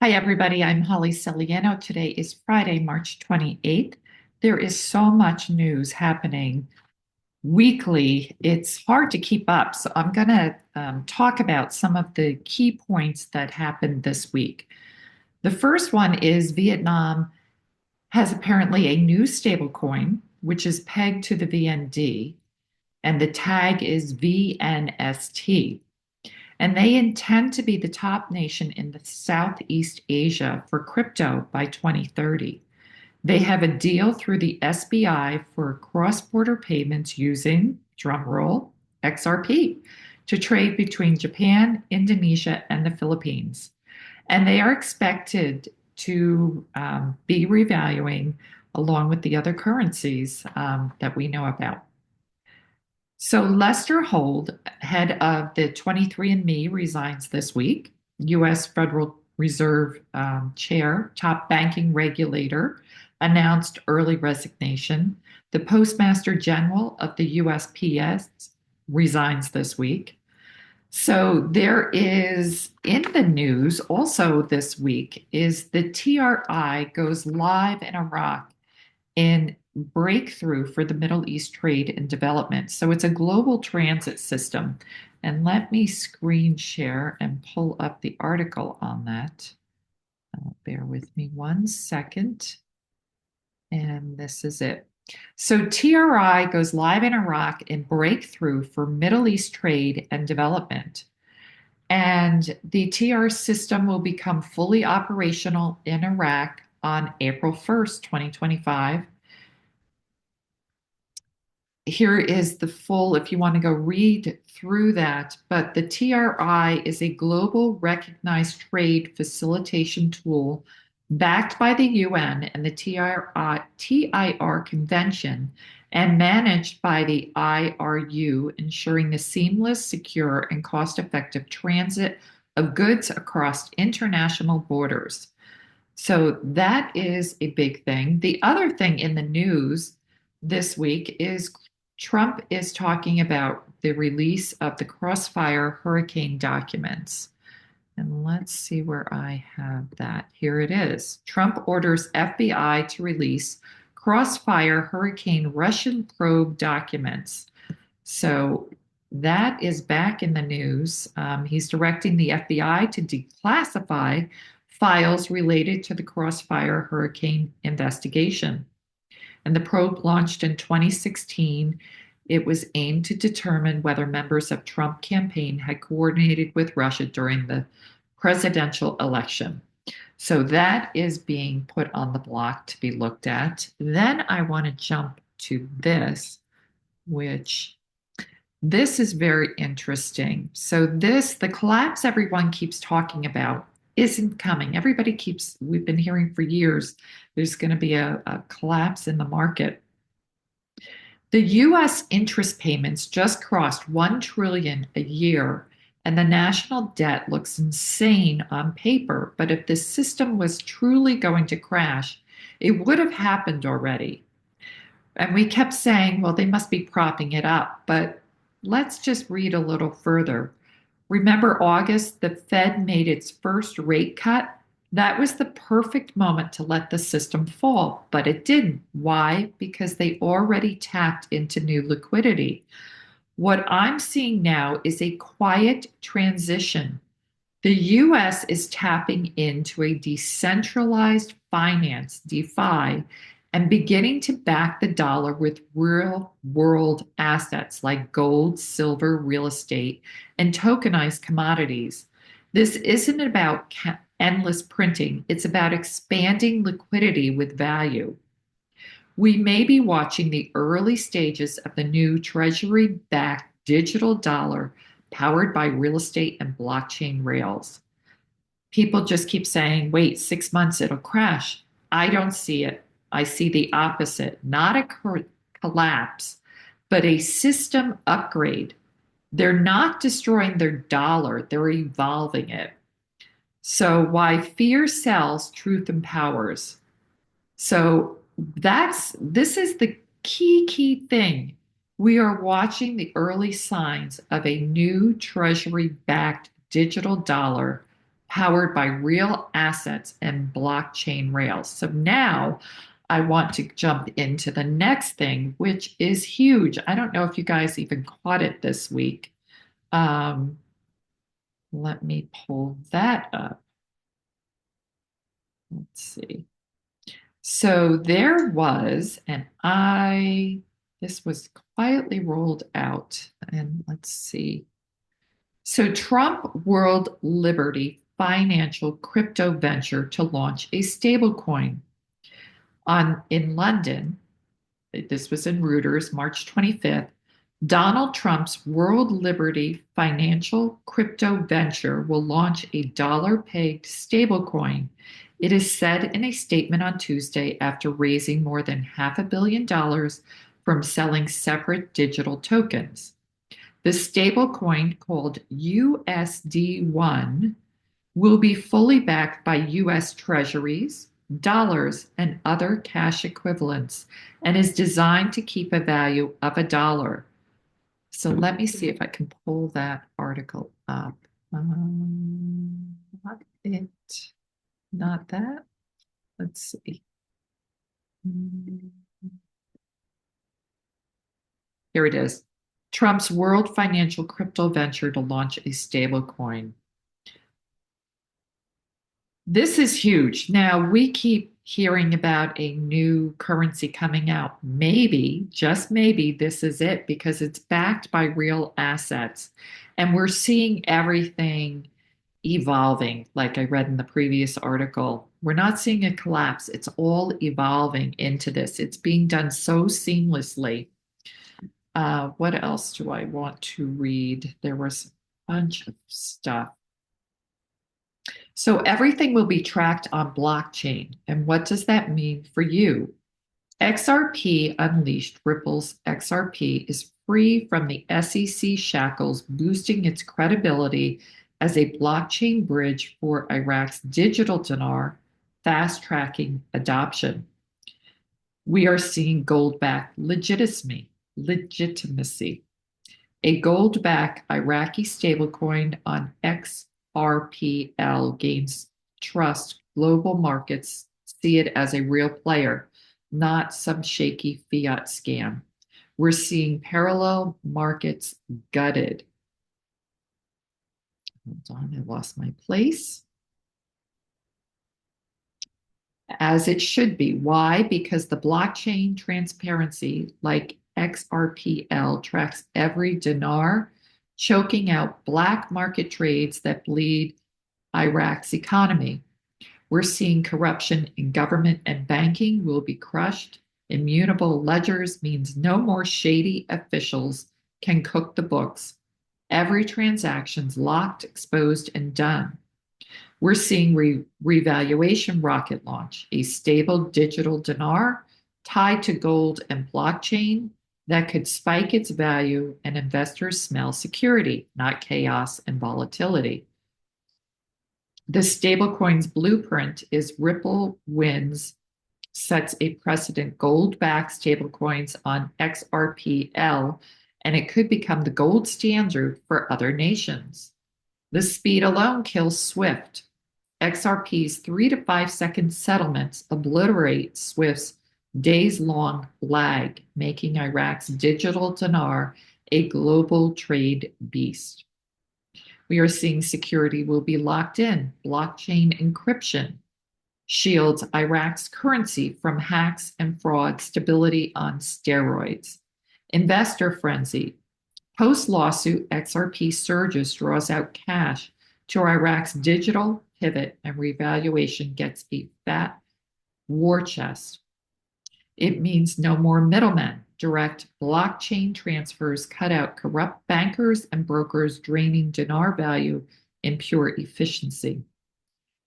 Hi, everybody. I'm Holly Celiano. Today is Friday, March 28th. There is so much news happening weekly. It's hard to keep up. So I'm going to talk about some of the key points that happened this week. The first one is Vietnam has apparently a new stablecoin, which is pegged to the VND, and the tag is VNST. And they intend to be the top nation in the Southeast Asia for crypto by 2030. They have a deal through the SBI for cross-border payments using, drumroll, XRP to trade between Japan, Indonesia, and the Philippines. And they are expected to be revaluing along with the other currencies that we know about. So Lester Holt, head of the 23andMe, resigns this week. U.S. Federal Reserve chair, top banking regulator, announced early resignation. The Postmaster General of the USPS resigns this week. So there is in the news also this week is the TRI goes live in Iraq in breakthrough for the Middle East trade and development. So it's a global transit system. And let me screen share and pull up the article on that. Bear with me one second. And this is it. So TRI goes live in Iraq in breakthrough for Middle East trade and development. And the TR system will become fully operational in Iraq on April 1st, 2025. Here is the full, if you want to go read through that, but the TRI is a global recognized trade facilitation tool backed by the UN and the TIR convention and managed by the IRU, ensuring the seamless, secure, and cost-effective transit of goods across international borders. So that is a big thing. The other thing in the news this week is Trump is talking about the release of the Crossfire hurricane documents. And let's see where I have that. Here it is. Trump orders FBI to release Crossfire hurricane Russian probe documents. So that is back in the news. He's directing the FBI to declassify files related to the Crossfire hurricane investigation. And the probe launched in 2016. It was aimed to determine whether members of Trump campaign had coordinated with Russia during the presidential election. So that is being put on the block to be looked at. Then I want to jump to this, which this is very interesting. So the collapse everyone keeps talking about isn't coming. We've been hearing for years, there's going to be a collapse in the market. The US interest payments just crossed 1 trillion a year, and the national debt looks insane on paper. But if the system was truly going to crash, it would have happened already. And we kept saying, well, they must be propping it up. But let's just read a little further. Remember August, the Fed made its first rate cut? That was the perfect moment to let the system fall, but it didn't. Why? Because they already tapped into new liquidity. What I'm seeing now is a quiet transition. The US is tapping into a decentralized finance, DeFi, and beginning to back the dollar with real world assets like gold, silver, real estate, and tokenized commodities. This isn't about endless printing, it's about expanding liquidity with value. We may be watching the early stages of the new treasury backed digital dollar powered by real estate and blockchain rails. People just keep saying, wait, 6 months, it'll crash. I don't see it. I see the opposite, not a collapse, but a system upgrade. They're not destroying their dollar, they're evolving it. So, why fear sells, truth empowers. So, this is the key thing. We are watching the early signs of a new treasury backed digital dollar powered by real assets and blockchain rails. So now I want to jump into the next thing, which is huge. I don't know if you guys even caught it this week. Um, Let me pull that up. Let's see. So there was, this was quietly rolled out, and let's see. So Trump World Liberty financial crypto venture to launch a stablecoin in London. This was in Reuters, March 25th. Donald Trump's World Liberty financial crypto venture will launch a dollar-pegged stablecoin. It is said in a statement on Tuesday after raising more than $500 million from selling separate digital tokens. The stablecoin, called USD1, will be fully backed by US treasuries, dollars, and other cash equivalents, and is designed to keep a value of $1. So let me see if I can pull that article up. Not it, not that. Let's see. Here it is. Trump's world financial crypto venture to launch a stablecoin. This is huge. Now, we keep hearing about a new currency coming out. Maybe, just maybe, this is it because it's backed by real assets. And we're seeing everything evolving, like I read in the previous article. We're not seeing a collapse. It's all evolving into this. It's being done so seamlessly. What else do I want to read? There was a bunch of stuff. So everything will be tracked on blockchain. And what does that mean for you? XRP Unleashed, Ripple's XRP, is free from the SEC shackles, boosting its credibility as a blockchain bridge for Iraq's digital dinar, fast tracking adoption. We are seeing gold-backed legitimacy. A gold-backed Iraqi stablecoin on XRPL gains trust. Global markets see it as a real player, not some shaky fiat scam. We're seeing parallel markets gutted. Hold on, I lost my place. As it should be. Why? Because the blockchain transparency, like XRPL, tracks every dinar, choking out black market trades that bleed Iraq's economy. We're seeing corruption in government and banking will be crushed. Immutable ledgers means no more shady officials can cook the books. Every transaction's locked, exposed, and done. We're seeing revaluation rocket launch, a stable digital dinar tied to gold and blockchain that could spike its value, and investors smell security, not chaos and volatility. The stablecoin's blueprint is Ripple wins, sets a precedent. Gold-backed stablecoins on XRPL, and it could become the gold standard for other nations. The speed alone kills Swift. XRP's 3 to 5 second settlements obliterate Swift's days-long lag, making Iraq's digital dinar a global trade beast. We are seeing security will be locked in. Blockchain encryption shields Iraq's currency from hacks and fraud. Stability on steroids. Investor frenzy. Post-lawsuit, XRP surges, draws out cash to Iraq's digital pivot, and revaluation gets a fat war chest. It means no more middlemen. Direct blockchain transfers cut out corrupt bankers and brokers, draining dinar value in pure efficiency.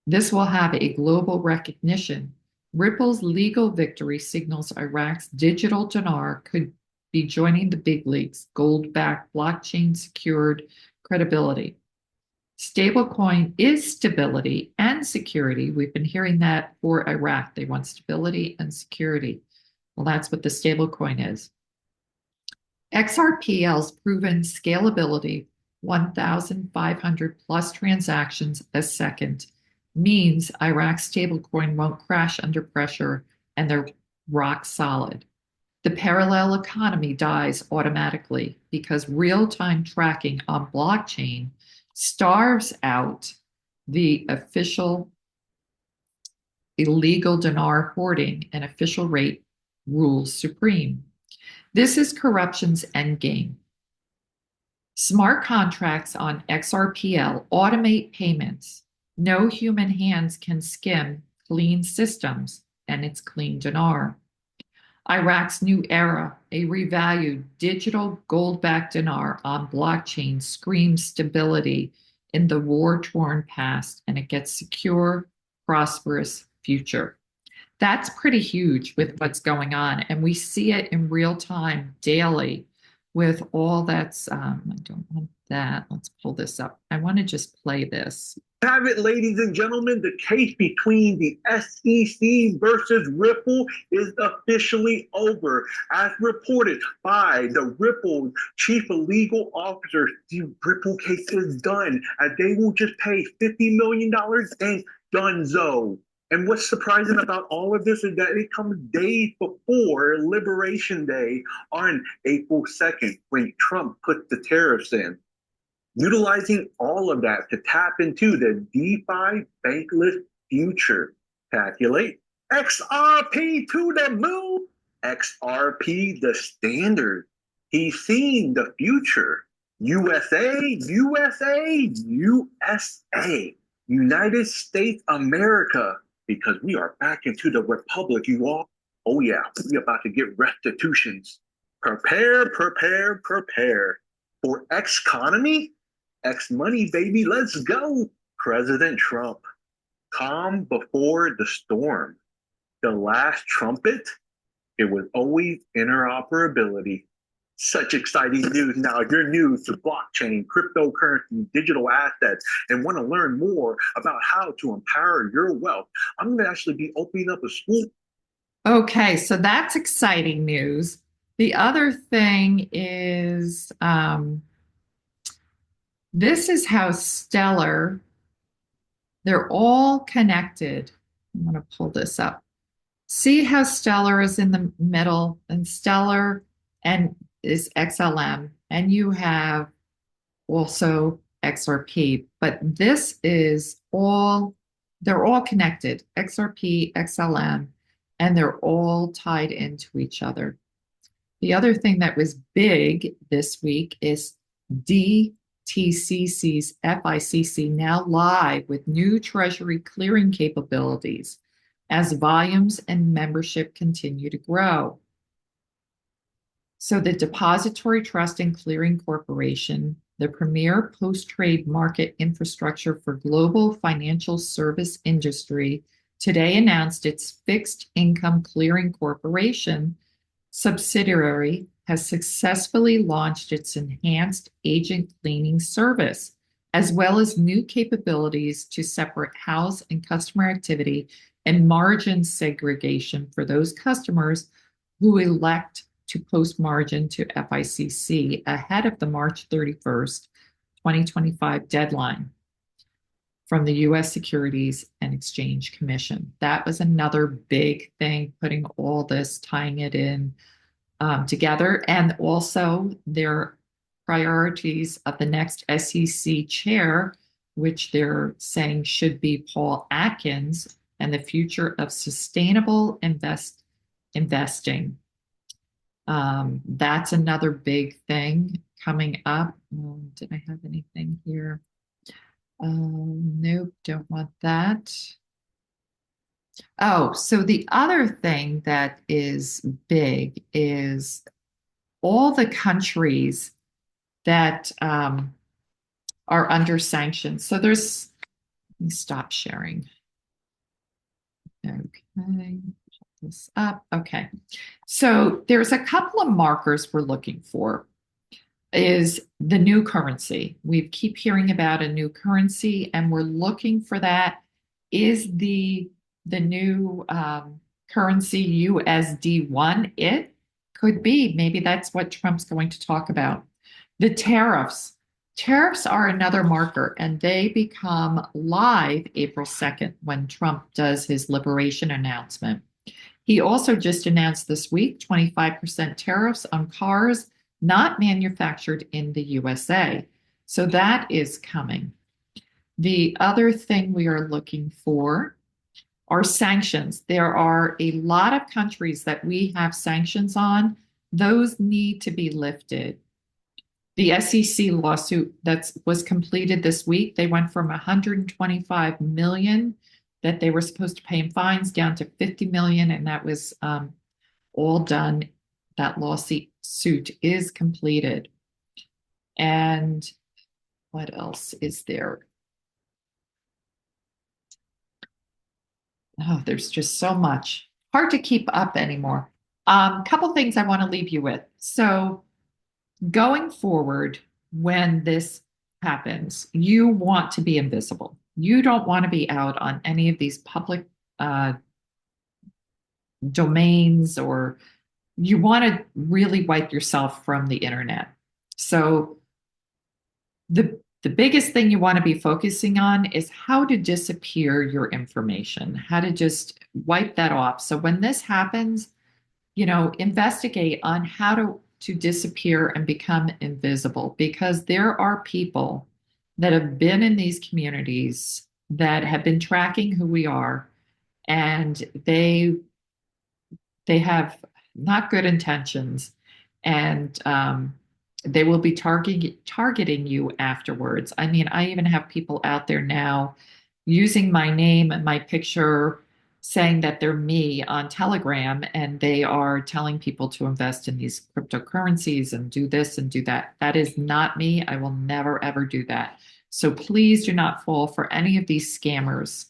This will have a global recognition. Ripple's legal victory signals Iraq's digital dinar could be joining the big leagues. Gold-backed, blockchain secured credibility. Stablecoin is stability and security. We've been hearing that for Iraq. They want stability and security. Well, that's what the stablecoin is. XRPL's proven scalability 1,500 plus transactions a second means Iraq's stablecoin won't crash under pressure and they're rock solid. The parallel economy dies automatically because real time tracking on blockchain starves out the official illegal dinar hoarding and official rate rules supreme. This is corruption's endgame. Smart contracts on XRPL automate payments. No human hands can skim clean systems, and it's clean dinar. Iraq's new era, a revalued digital gold backed dinar on blockchain, screams stability in the war torn past, and it gets secure, prosperous future. That's pretty huge with what's going on. And we see it in real time daily with all that's, I don't want that. Let's pull this up. I want to just play this. Have it, ladies and gentlemen, the case between the SEC versus Ripple is officially over. As reported by the Ripple chief legal officer, the Ripple case is done, as they will just pay $50 million and donezo. And what's surprising about all of this is that it comes days before Liberation Day on April 2nd, when Trump put the tariffs in. Utilizing all of that to tap into the DeFi bankless future. Calculate XRP to the moon, XRP the standard. He's seeing the future. USA, USA, USA, United States America, because we are back into the republic, you all. Oh yeah, we about to get restitutions. Prepare, prepare, prepare. For X-economy, X-money, baby, let's go. President Trump, calm before the storm. The last trumpet, it was always interoperability. Such exciting news now. If you're new to blockchain, cryptocurrency, digital assets, and want to learn more about how to empower your wealth, I'm going to actually be opening up a school. Okay, so that's exciting news. The other thing is this is how Stellar, they're all connected. I'm going to pull this up. See how Stellar is in the middle and Stellar and is XLM, and you have also XRP, but this is all, they're all connected, XRP, XLM, and they're all tied into each other. The other thing that was big this week is DTCC's FICC now live with new Treasury clearing capabilities as volumes and membership continue to grow. So the Depository Trust and Clearing Corporation, the premier post-trade market infrastructure for global financial service industry, today announced its fixed income clearing corporation subsidiary has successfully launched its enhanced agent cleaning service, as well as new capabilities to separate house and customer activity and margin segregation for those customers who elect to post margin to FICC ahead of the March 31st, 2025 deadline from the U.S. Securities and Exchange Commission. That was another big thing, putting all this, tying it in together, and also their priorities of the next SEC chair, which they're saying should be Paul Atkins, and the future of sustainable investing. That's another big thing coming up. Did I have anything here? Nope, don't want that. Oh, so the other thing that is big is all the countries that are under sanctions. So there's, let me stop sharing. Okay, check this up. Okay, so there's a couple of markers we're looking for. Is the new currency. We keep hearing about a new currency, and we're looking for that. Is the new currency USD1 it? Could be. Maybe that's what Trump's going to talk about. The tariffs. Tariffs are another marker, and they become live April 2nd when Trump does his liberation announcement. He also just announced this week 25% tariffs on cars not manufactured in the USA. So that is coming. The other thing we are looking for are sanctions. There are a lot of countries that we have sanctions on. Those need to be lifted. The SEC lawsuit that was completed this week, they went from 125 million that they were supposed to pay in fines down to 50 million, and that was all done. That lawsuit is completed. And what else is there? Oh, there's just so much. Hard to keep up anymore. Couple things I want to leave you with. So, going forward, when this happens, you want to be invisible. You don't want to be out on any of these public uh, domains, or you want to really wipe yourself from the internet. So, the biggest thing you want to be focusing on is how to disappear your information, how to just wipe that off. So when this happens, investigate on how to disappear and become invisible, because there are people that have been in these communities that have been tracking who we are, and they have not good intentions, and they will be targeting you afterwards. I mean, I even have people out there now using my name and my picture, saying that they're me on Telegram, and they are telling people to invest in these cryptocurrencies and do this and do that. That is not me. I will never, ever do that. So please do not fall for any of these scammers.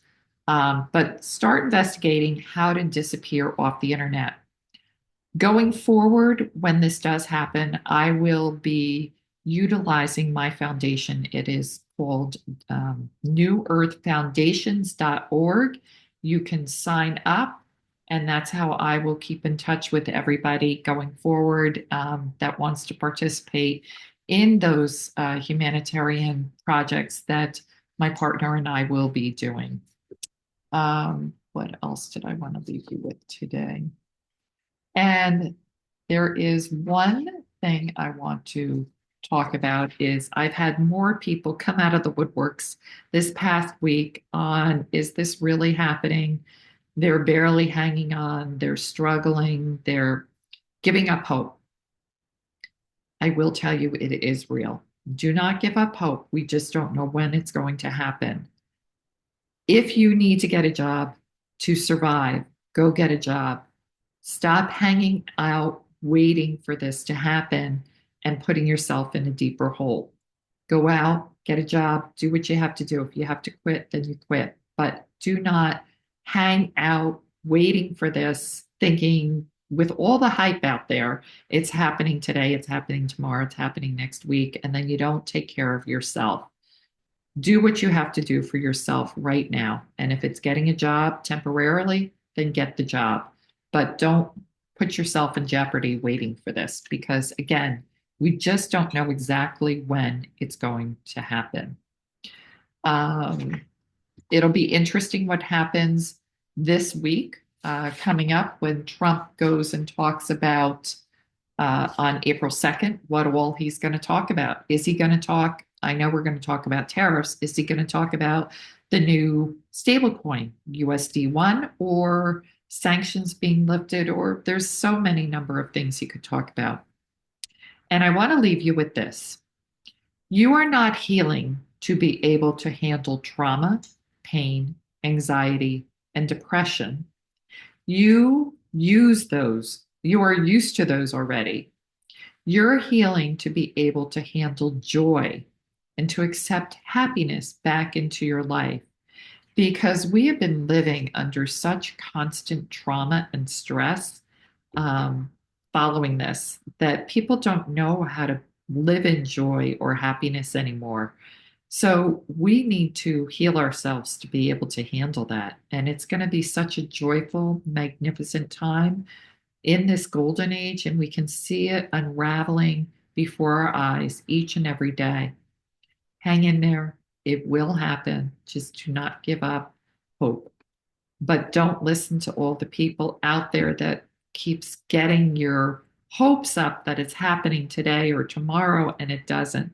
But start investigating how to disappear off the internet. Going forward, when this does happen, I will be utilizing my foundation. It is called newearthfoundations.org. You can sign up, and that's how I will keep in touch with everybody going forward that wants to participate in those humanitarian projects that my partner and I will be doing. What else did I want to leave you with today? And there is one thing I want to talk about is I've had more people come out of the woodworks this past week on, is this really happening? They're barely hanging on, they're struggling, they're giving up hope. I will tell you it is real. Do not give up hope. We just don't know when it's going to happen. If you need to get a job to survive, go get a job. Stop hanging out waiting for this to happen and putting yourself in a deeper hole. Go out, get a job, do what you have to do. If you have to quit, then you quit. But do not hang out waiting for this, thinking with all the hype out there, it's happening today, it's happening tomorrow, it's happening next week, and then you don't take care of yourself. Do what you have to do for yourself right now. And if it's getting a job temporarily, then get the job. But don't put yourself in jeopardy waiting for this, because again, we just don't know exactly when it's going to happen. Um, it'll be interesting what happens this week coming up when Trump goes and talks about on April 2nd, what all he's going to talk about. Is he going to talk? I know we're going to talk about tariffs. Is he going to talk about the new stablecoin, USD1, or sanctions being lifted? Or there's so many number of things he could talk about. And I want to leave you with this. You are not healing to be able to handle trauma, pain, anxiety, and depression. You use those. You are used to those already. You're healing to be able to handle joy and to accept happiness back into your life, because we have been living under such constant trauma and stress um, following this that people don't know how to live in joy or happiness anymore. So we need to heal ourselves to be able to handle that. And it's going to be such a joyful, magnificent time in this golden age, and we can see it unraveling before our eyes each and every day. Hang in there. It will happen. Just do not give up hope. But don't listen to all the people out there that keeps getting your hopes up that it's happening today or tomorrow and it doesn't.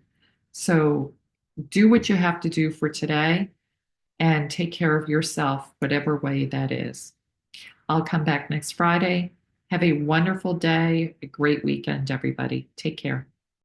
So do what you have to do for today and take care of yourself, whatever way that is. I'll come back next Friday. Have a wonderful day, a great weekend, everybody. Take care.